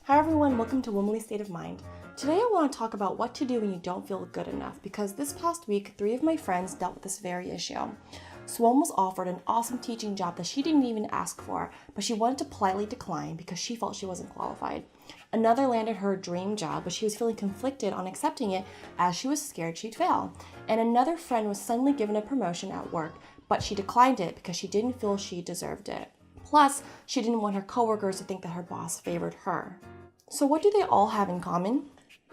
Hi everyone, welcome to Womanly State of Mind. Today I want to talk about what to do when you don't feel good enough because this past week, 3 of my friends dealt with this very issue. So one was offered an awesome teaching job that she didn't even ask for, but she wanted to politely decline because she felt she wasn't qualified. Another landed her dream job, but she was feeling conflicted on accepting it as she was scared she'd fail. And another friend was suddenly given a promotion at work, but she declined it because she didn't feel she deserved it. Plus, she didn't want her coworkers to think that her boss favored her. So what do they all have in common?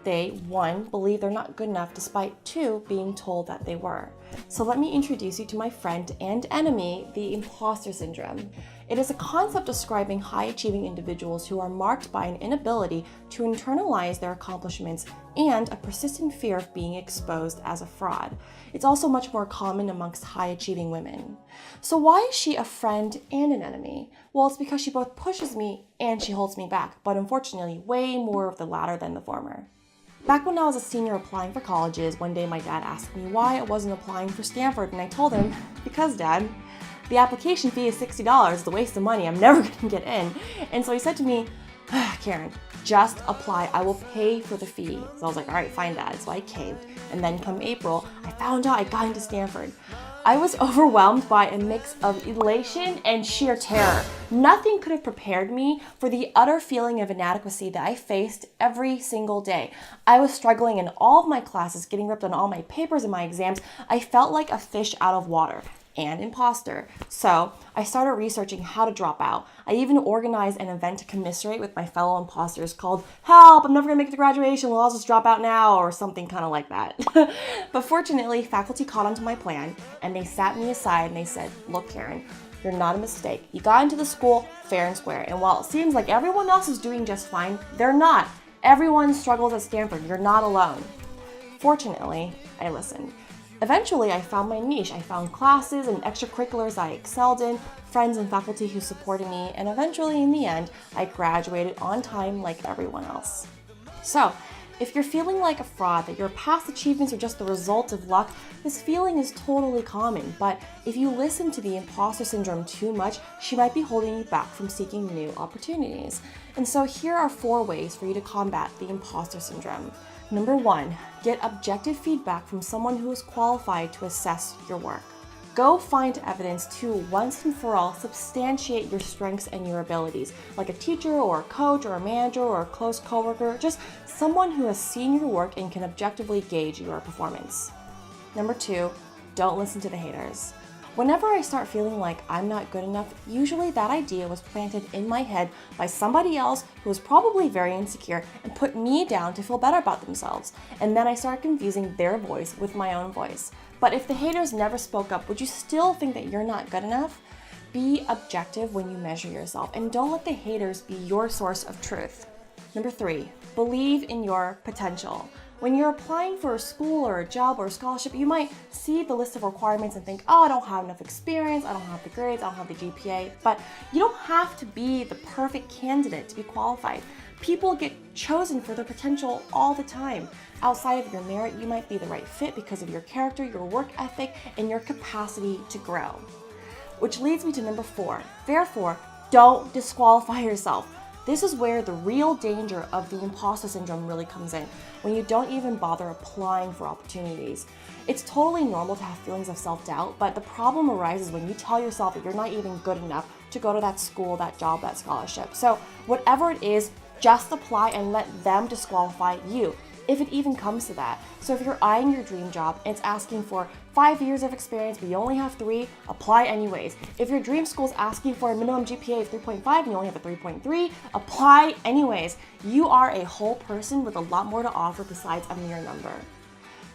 They, 1, believe they're not good enough despite 2, being told that they were. So let me introduce you to my friend and enemy, the imposter syndrome. It is a concept describing high-achieving individuals who are marked by an inability to internalize their accomplishments and a persistent fear of being exposed as a fraud. It's also much more common amongst high-achieving women. So why is she a friend and an enemy? Well, it's because she both pushes me and she holds me back, but unfortunately, way more of the latter than the former. Back when I was a senior applying for colleges, one day my dad asked me why I wasn't applying for Stanford, and I told him, because Dad, the application fee is $60, it's a waste of money, I'm never gonna get in. And so he said to me, Karen, just apply, I will pay for the fee. So I was like, all right, fine Dad, so I caved. And then come April, I found out I got into Stanford. I was overwhelmed by a mix of elation and sheer terror. Nothing could have prepared me for the utter feeling of inadequacy that I faced every single day. I was struggling in all of my classes, getting ripped on all my papers and my exams. I felt like a fish out of water. And imposter. So I started researching how to drop out. I even organized an event to commiserate with my fellow imposters called Help, I'm never gonna make it to graduation, well I'll just drop out now, or something kind of like that. But fortunately, faculty caught on to my plan and they sat me aside and they said, look Karen, you're not a mistake. You got into the school fair and square, and while it seems like everyone else is doing just fine, they're not. Everyone struggles at Stanford, you're not alone. Fortunately, I listened. Eventually, I found my niche. I found classes and extracurriculars I excelled in, friends and faculty who supported me, and eventually, in the end, I graduated on time like everyone else. So, if you're feeling like a fraud, that your past achievements are just the result of luck, this feeling is totally common. But if you listen to the imposter syndrome too much, she might be holding you back from seeking new opportunities. And so here are 4 ways for you to combat the imposter syndrome. Number 1, get objective feedback from someone who is qualified to assess your work. Go find evidence to once and for all substantiate your strengths and your abilities, like a teacher or a coach or a manager or a close coworker, just someone who has seen your work and can objectively gauge your performance. Number 2, don't listen to the haters. Whenever I start feeling like I'm not good enough, usually that idea was planted in my head by somebody else who was probably very insecure and put me down to feel better about themselves. And then I started confusing their voice with my own voice. But if the haters never spoke up, would you still think that you're not good enough? Be objective when you measure yourself and don't let the haters be your source of truth. Number 3, believe in your potential. When you're applying for a school or a job or a scholarship, you might see the list of requirements and think, oh, I don't have enough experience, I don't have the grades, I don't have the GPA, but you don't have to be the perfect candidate to be qualified. People get chosen for their potential all the time. Outside of your merit, you might be the right fit because of your character, your work ethic, and your capacity to grow. Which leads me to number 4. Therefore, don't disqualify yourself. This is where the real danger of the imposter syndrome really comes in, when you don't even bother applying for opportunities. It's totally normal to have feelings of self-doubt, but the problem arises when you tell yourself that you're not even good enough to go to that school, that job, that scholarship. So whatever it is, just apply and let them disqualify you, if it even comes to that. So if you're eyeing your dream job and it's asking for 5 years of experience but you only have 3, apply anyways. If your dream school's asking for a minimum GPA of 3.5 and you only have a 3.3, apply anyways. You are a whole person with a lot more to offer besides a mere number.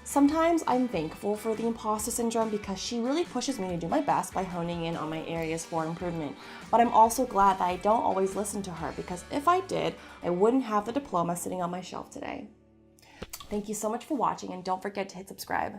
Sometimes I'm thankful for the imposter syndrome because she really pushes me to do my best by honing in on my areas for improvement. But I'm also glad that I don't always listen to her because if I did, I wouldn't have the diploma sitting on my shelf today. Thank you so much for watching and don't forget to hit subscribe.